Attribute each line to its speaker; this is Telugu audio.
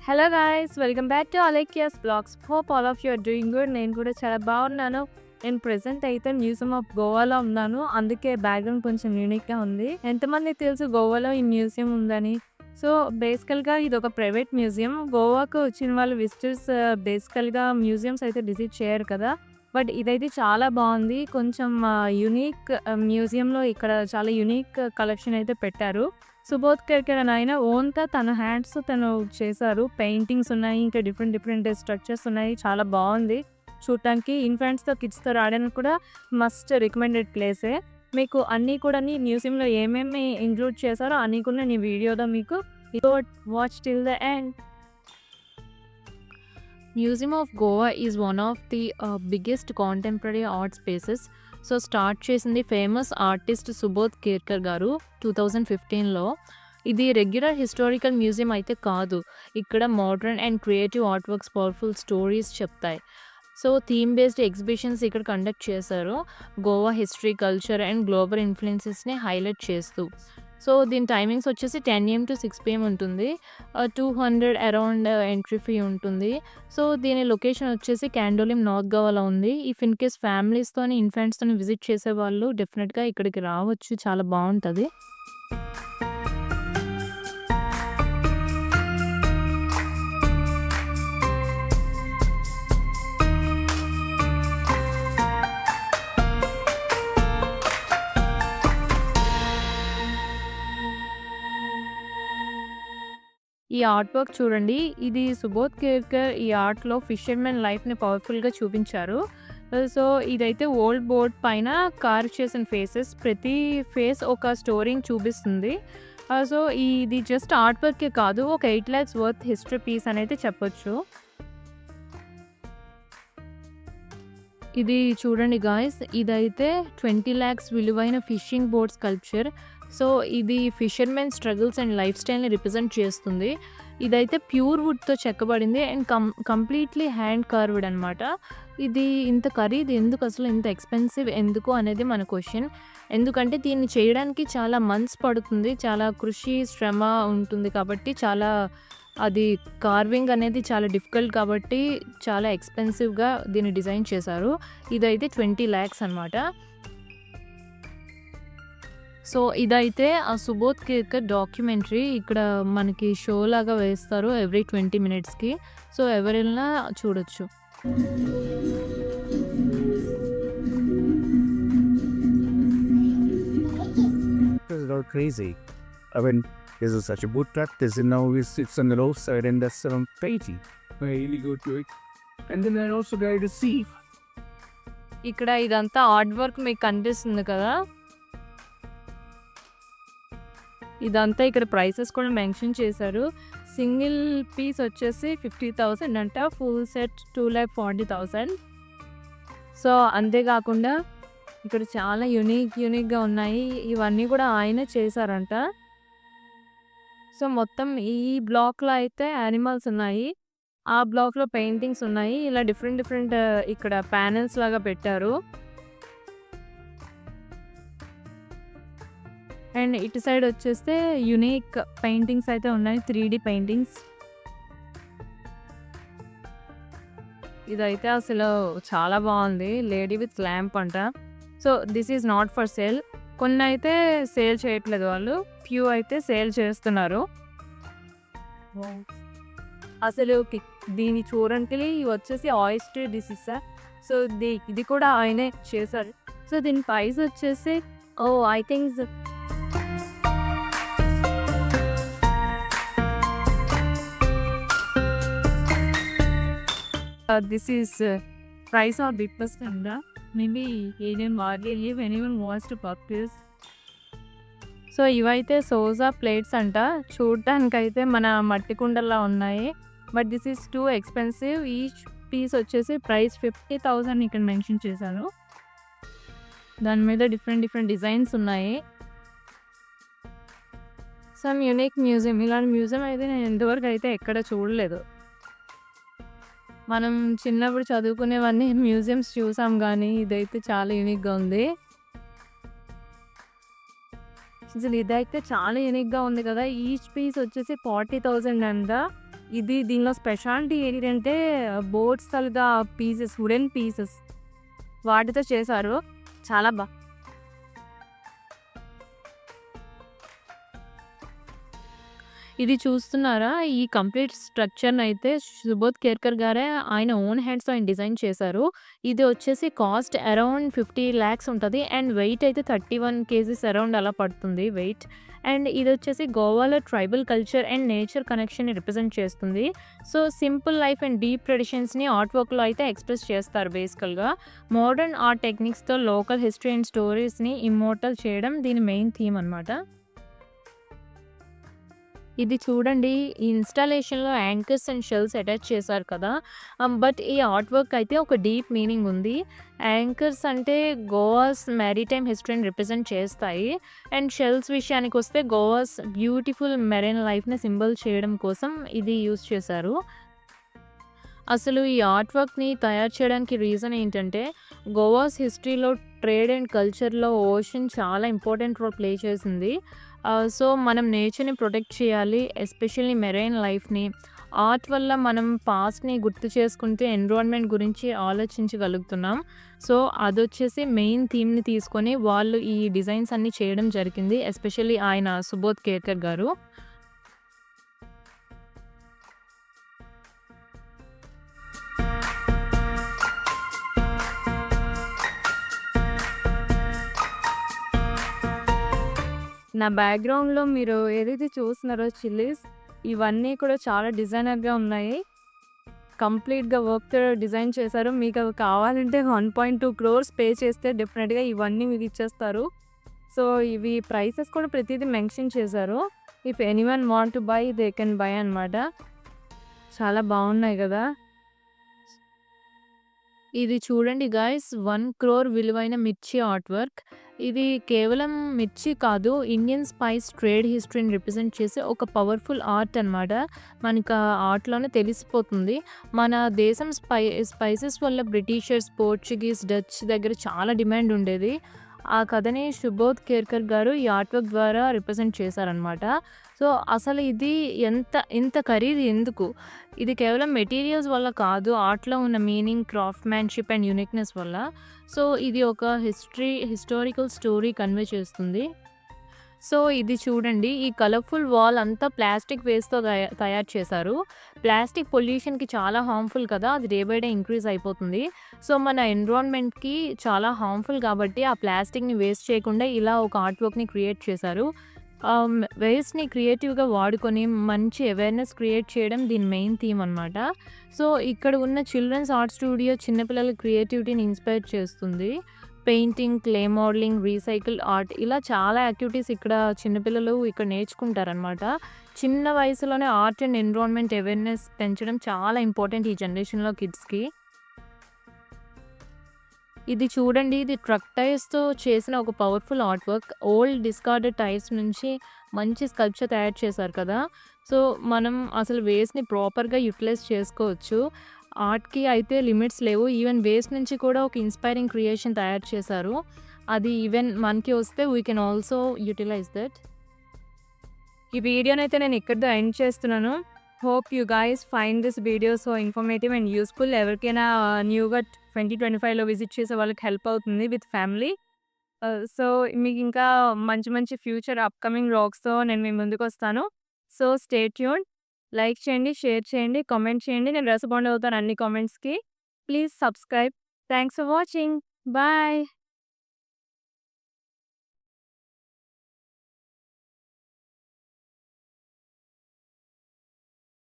Speaker 1: Hello guys, welcome back to Alekya's blogs. Hope all of you are doing good. నేను కూడా చాలా బాగున్నాను. నేను ప్రెసెంట్ అయితే మ్యూజియం ఆఫ్ గోవాలో ఉన్నాను. అందుకే బ్యాక్గ్రౌండ్ కొంచెం యూనిక్గా ఉంది. ఎంతమందికి తెలుసు గోవాలో ఈ మ్యూజియం ఉందని? సో బేసికల్గా ఇది ఒక ప్రైవేట్ మ్యూజియం. గోవాకు వచ్చిన వాళ్ళు విజిటర్స్ బేసికల్గా మ్యూజియంస్ అయితే విజిట్ చేయరు కదా. బట్ ఇదైతే చాలా బాగుంది. కొంచెం యూనిక్ మ్యూజియంలో ఇక్కడ చాలా యూనిక్ కలెక్షన్ అయితే పెట్టారు. సుబోధ్ కేల్కర్ అని ఆయన ఓన్గా తన హ్యాండ్స్ తను చేశారు. పెయింటింగ్స్ ఉన్నాయి, ఇంకా డిఫరెంట్ స్ట్రక్చర్స్ ఉన్నాయి. చాలా బాగుంది చూడటానికి. ఇన్ఫాంట్స్తో కిడ్స్తో రావడానికి కూడా మస్ట్ రికమెండెడ్ ప్లేసే. మీకు అన్నీ కూడా మ్యూజియంలో ఏమేమి ఇంక్లూడ్ చేశారో అన్నీ కూడా నేను వీడియోలో మీకు watch till the end. Museum of Goa is one of the biggest contemporary art spaces. So start చేసింది ఫేమస్ ఆర్టిస్ట్ సుబోధ్ కేల్కర్ గారు 2015లో. ఇది రెగ్యులర్ హిస్టారికల్ మ్యూజియం అయితే కాదు. ఇక్కడ modern and creative art works, powerful stories చెప్తాయి. సో థీమ్ బేస్డ్ ఎగ్జిబిషన్స్ ఇక్కడ కండక్ట్ చేశారు. Goa history, culture and global ఇన్ఫ్లుయెన్సెస్ని హైలైట్ చేస్తూ. సో దీని టైమింగ్స్ వచ్చేసి 10 AM to 6 PM ఉంటుంది. 200 అరౌండ్ ఎంట్రీ ఫీ ఉంటుంది. సో దీని లొకేషన్ వచ్చేసి క్యాండోలిమ్, నార్త్ గోవాలో ఉంది. ఇఫ్ ఇన్ కేస్ ఫ్యామిలీస్తోని, ఇన్ఫాంట్స్తోని విజిట్ చేసేవాళ్ళు డెఫినెట్గా ఇక్కడికి రావచ్చు. చాలా బాగుంటుంది. ఈ ఆర్ట్ వర్క్ చూడండి. ఇది సుబోధ్ కేల్కర్ ఈ ఆర్ట్లో ఫిషర్మెన్ లైఫ్ని పవర్ఫుల్గా చూపించారు. సో ఇదైతే ఓల్డ్ బోర్డ్ పైన కార్వ్ చేసిన ఫేసెస్, ప్రతి ఫేస్ ఒక స్టోరీని చూపిస్తుంది. సో ఇది జస్ట్ ఆర్ట్ వర్కే కాదు, ఒక 8 lakhs వర్త్ హిస్టరీ పీస్ అనేది చెప్పొచ్చు. ఇది చూడండి గాయస్, ఇదైతే 20 lakhs విలువైన ఫిషింగ్ బోట్ స్కల్ప్చర్. సో ఇది ఫిషర్మెన్ స్ట్రగుల్స్ అండ్ లైఫ్ స్టైల్ని రిప్రజెంట్ చేస్తుంది. ఇదైతే ప్యూర్ వుడ్తో చెక్కబడింది అండ్ కంప్లీట్లీ హ్యాండ్ కార్వ్డ్ అనమాట. ఇది ఇంత ఖరీదు ఎందుకు, అసలు ఇంత ఎక్స్పెన్సివ్ ఎందుకు అనేది మన క్వశ్చన్. ఎందుకంటే దీన్ని చేయడానికి చాలా మంత్స్ పడుతుంది, చాలా కృషి, శ్రమ ఉంటుంది. కాబట్టి చాలా అది కార్వింగ్ అనేది చాలా డిఫికల్ట్ కాబట్టి చాలా ఎక్స్పెన్సివ్గా దీన్ని డిజైన్ చేశారు. ఇదైతే 20 lakhs అనమాట. సో ఇదైతే ఆ సుబోధ్ కేల్కర్ డాక్యుమెంటరీ ఇక్కడ మనకి షో లాగా వేస్తారు ఎవ్రీ 20 minutesకి. సో ఎవరైనా చూడొచ్చు.
Speaker 2: It's all crazy. I mean, this is such a boot cut. This is now it's on the low side, and that's around 80. Really good to it. And then I also got to see.
Speaker 1: ఇక్కడ ఇదంతా ఆర్ట్ వర్క్ మీకు కనిపిస్తుంది కదా. ఇదంతా ఇక్కడ ప్రైసెస్ కూడా మెన్షన్ చేశారు. సింగిల్ పీస్ వచ్చేసి 50,000 అంట, ఫుల్ సెట్ 2,40,000. సో అంతేకాకుండా ఇక్కడ చాలా యూనిక్గా ఉన్నాయి. ఇవన్నీ కూడా ఆయన చేశారంట. సో మొత్తం ఈ బ్లాక్లో అయితే యానిమల్స్ ఉన్నాయి, ఆ బ్లాక్లో పెయింటింగ్స్ ఉన్నాయి. ఇలా డిఫరెంట్ ఇక్కడ ప్యానెల్స్ లాగా పెట్టారు. అండ్ ఇటు సైడ్ వచ్చేస్తే యునిక్ పెయింటింగ్స్ అయితే ఉన్నాయి, 3D పెయింటింగ్స్. ఇదైతే అసలు చాలా బాగుంది, లేడీ విత్ ల్యాంప్ అంట. So this is not for sale. కొన్ని అయితే సేల్ చేయట్లేదు వాళ్ళు, ఫ్యూ అయితే సేల్ చేస్తున్నారు. అసలు దీని చూడండి వచ్చేసి ఆయిస్టర్ డిసీజ్. సో ఇది కూడా ఆయనే చేశారు. సో దీని ప్రైస్ వచ్చేసి I think this is price or big percent. Maybe anyone wants to purchase. So ఇవైతే సోజా ప్లేట్స్ అంట. చూడటానికైతే మన మట్టి కుండల్లా ఉన్నాయి, but this is too expensive. Each piece వచ్చేసి ప్రైస్ 50,000 ఇక్కడ మెన్షన్ చేశాను. దాని మీద డిఫరెంట్ డిజైన్స్ ఉన్నాయి. Some unique museum. ఇలాంటి మ్యూజియం అయితే నేను ఇంతవరకు అయితే ఎక్కడ చూడలేదు. మనం చిన్నప్పుడు చదువుకునేవన్నీ మ్యూజియంస్ చూసాం, కానీ ఇదైతే చాలా యూనిక్గా ఉంది. అసలు ఇదైతే చాలా యూనిక్గా ఉంది కదా. ఈచ్ పీస్ వచ్చేసి 40,000 అంట. దీనిలో స్పెషాలిటీ ఏంటంటే బోట్స్ తాలూకా పీసెస్, వుడెన్ పీసెస్ వాటితో చేశారు. చాలా ఇది చూస్తున్నారా? ఈ కంప్లీట్ స్ట్రక్చర్‌నయితే సుబోధ్ కేర్కర్ గారే ఆయన ఓన్ హ్యాండ్స్‌తో ఆయన డిజైన్ చేశారు. ఇది వచ్చేసి కాస్ట్ అరౌండ్ 50 లాక్స్ ఉంటది. అండ్ వెయిట్ అయితే 31 కేజీస్ అరౌండ్ అలా పడుతుంది వెయిట్. అండ్ ఇదొచ్చేసి గోవాలో ట్రైబల్ కల్చర్ అండ్ నేచర్ కనెక్షన్‌ని రిప్రజెంట్ చేస్తుంది. So, simple life and deep ట్రెడిషన్స్‌ని ఆర్ట్ వర్క్‌లో అయితే ఎక్స్‌ప్రెస్ చేస్తారు బేసికల్‌గా. మోడర్న్ ఆర్ట్ టెక్నిక్స్‌తో లోకల్ హిస్టరీ అండ్ స్టోరీస్‌ని ఇమ్మోర్టల్ చేయడం దీని మెయిన్ థీమ్ అనమాట. ఇది చూడండి, ఈ ఇన్‌స్టాలేషన్‌లో యాంకర్స్ అండ్ షెల్స్ అటాచ్ చేశారు కదా! బట్ ఈ ఆర్ట్ వర్క్ అయితే ఒక డీప్ మీనింగ్ ఉంది. యాంకర్స్ అంటే గోవాస్ మ్యారిటైమ్ హిస్టరీని రిప్రజెంట్ చేస్తాయి. అండ్ షెల్స్ విషయానికొస్తే గోవాస్ బ్యూటిఫుల్ మెరైన్ లైఫ్‌ని సింబల్ చేయడం కోసం ఇది యూజ్ చేశారు. అసలు ఈ ఆర్ట్ వర్క్‌ని తయారు చేయడానికి రీజన్ ఏంటంటే, గోవాస్ హిస్టరీలో ట్రేడ్ అండ్ కల్చర్‌లో ఓషన్ చాలా ఇంపార్టెంట్ రోల్ ప్లే చేసింది. సో, మనం నేచర్‌ని ప్రొటెక్ట్ చేయాలి. ఎస్పెషల్లీ మెరైన్ లైఫ్‌ని. ఆర్ట్ వల్ల మనం పాస్ట్‌ని గుర్తు చేసుకుంటూ ఎన్విరాన్మెంట్ గురించి ఆలోచించగలుగుతున్నాం. సో, అదొచ్చేసి మెయిన్ థీమ్‌ని తీసుకొని వాళ్ళు ఈ డిజైన్స్ అన్నీ చేయడం జరిగింది. ఎస్పెషల్లీ ఆయన సుబోధ్ కేర్కర్ గారు. నా బ్యాక్‌గ్రౌండ్‌లో మీరు ఏదైతే చూస్తున్నారో చిల్లీస్, ఇవన్నీ కూడా చాలా డిజైనర్‌గా ఉన్నాయి. కంప్లీట్‌గా వర్క్‌తో డిజైన్ చేశారు. మీకవి కావాలంటే 1.2 క్రోర్స్ పే చేస్తే డెఫినెట్‌గా ఇవన్నీ మీకిచ్చేస్తారు. సో, ఇవి ప్రైసెస్ కూడా ప్రతీదీ మెన్షన్ చేశారు. If anyone want to buy they can buy అనమాట. చాలా బాగున్నాయి గదా! ఇది చూడండి గాయ్స్, 1 క్రోర్ విలువైన మిర్చి ఆర్ట్ వర్క్. ఇది కేవలం మిర్చి కాదు, ఇండియన్ స్పైస్ ట్రేడ్ హిస్టరీని రిప్రజెంట్ చేసే ఒక పవర్ఫుల్ ఆర్ట్ అనమాట. మనకు ఆ ఆర్ట్‌లోనే తెలిసిపోతుంది. మన దేశం స్పైసెస్ వల్ల బ్రిటిషర్స్, పోర్చుగీస్, డచ్ దగ్గర చాలా డిమాండ్ ఉండేది. ఆ కథని సుబోధ్ కేర్కర్ గారు ఈ ఆర్ట్ వర్క్ ద్వారా రిప్రజెంట్ చేశారనమాట. సో, అసలు ఇది ఇంత ఖరీదు ఎందుకు? ఇది కేవలం మెటీరియల్స్ వల్ల కాదు, ఆర్ట్‌లో ఉన్న మీనింగ్, క్రాఫ్ట్‌మ్యాన్‌షిప్ అండ్ యూనిక్‌నెస్ వల్ల. సో, ఇది ఒక హిస్టారికల్ స్టోరీ కన్వే చేస్తుంది. సో, ఇది చూడండి, ఈ కలర్‌ఫుల్ వాల్ అంతా ప్లాస్టిక్ వేస్ట్‌తో తయారు చేశారు. ప్లాస్టిక్ పొల్యూషన్‌కి చాలా హార్మ్‌ఫుల్ కదా! అది డే బై డే ఇంక్రీజ్ అయిపోతుంది. సో, మన ఎన్విరాన్మెంట్‌కి చాలా హార్మ్‌ఫుల్ కాబట్టి ఆ ప్లాస్టిక్‌ని వేస్ట్ చేయకుండా ఇలా ఒక ఆర్ట్ వర్క్‌ని క్రియేట్ చేశారు. వేస్ట్‌ని క్రియేటివ్‌గా వాడుకొని మంచి అవేర్‌నెస్ క్రియేట్ చేయడం దీని మెయిన్ థీమ్ అనమాట. సో, ఇక్కడ ఉన్న చిల్డ్రన్స్ ఆర్ట్ స్టూడియో చిన్నపిల్లల క్రియేటివిటీని ఇన్‌స్పైర్ చేస్తుంది. Painting, clay modelling, recycle art ఇలా చాలా యాక్టివిటీస్ ఇక్కడ చిన్నపిల్లలు ఇక్కడ నేర్చుకుంటారనమాట. చిన్న వయసులోనే ఆర్ట్ అండ్ ఎన్విరాన్మెంట్ అవేర్‌నెస్ పెంచడం చాలా ఇంపార్టెంట్ ఈ జనరేషన్‌లో కిడ్స్‌కి. ఇది చూడండి, ఇది ట్రక్ టైర్స్‌తో చేసిన ఒక powerful art work. Old discarded tyres నుంచి మంచి స్కల్ప్చర్ తయారు చేశారు కదా! సో, మనం అసలు వేస్ట్‌ని ప్రాపర్‌గా యుటిలైజ్ చేసుకోవచ్చు. ఆర్ట్‌కి అయితే లిమిట్స్ లేవు. ఈవెన్ వేస్ట్ నుంచి కూడా ఒక ఇన్‌స్పైరింగ్ క్రియేషన్ తయారు చేశారు. అది ఈవెన్ మనకి వస్తే we can also utilise that. ఈ వీడియోనైతే నేను ఇక్కడితో ఎండ్ చేస్తున్నాను. Hope you guys find this video so informative and useful. ఎవరికైనా న్యూగా 2025లో విజిట్ చేసే వాళ్ళకి హెల్ప్ అవుతుంది విత్ ఫ్యామిలీ. సో, మీకు ఇంకా మంచి మంచి ఫ్యూచర్ అప్‌కమింగ్ వ్లాగ్స్‌తో నేను మీ ముందుకొస్తాను. So, stay tuned. లైక్ చేయండి, షేర్ చేయండి, కామెంట్ చేయండి. నేను రెస్పాండ్ అవుతాను అన్ని కామెంట్స్‌కి. Please subscribe. Thanks for watching. Bye.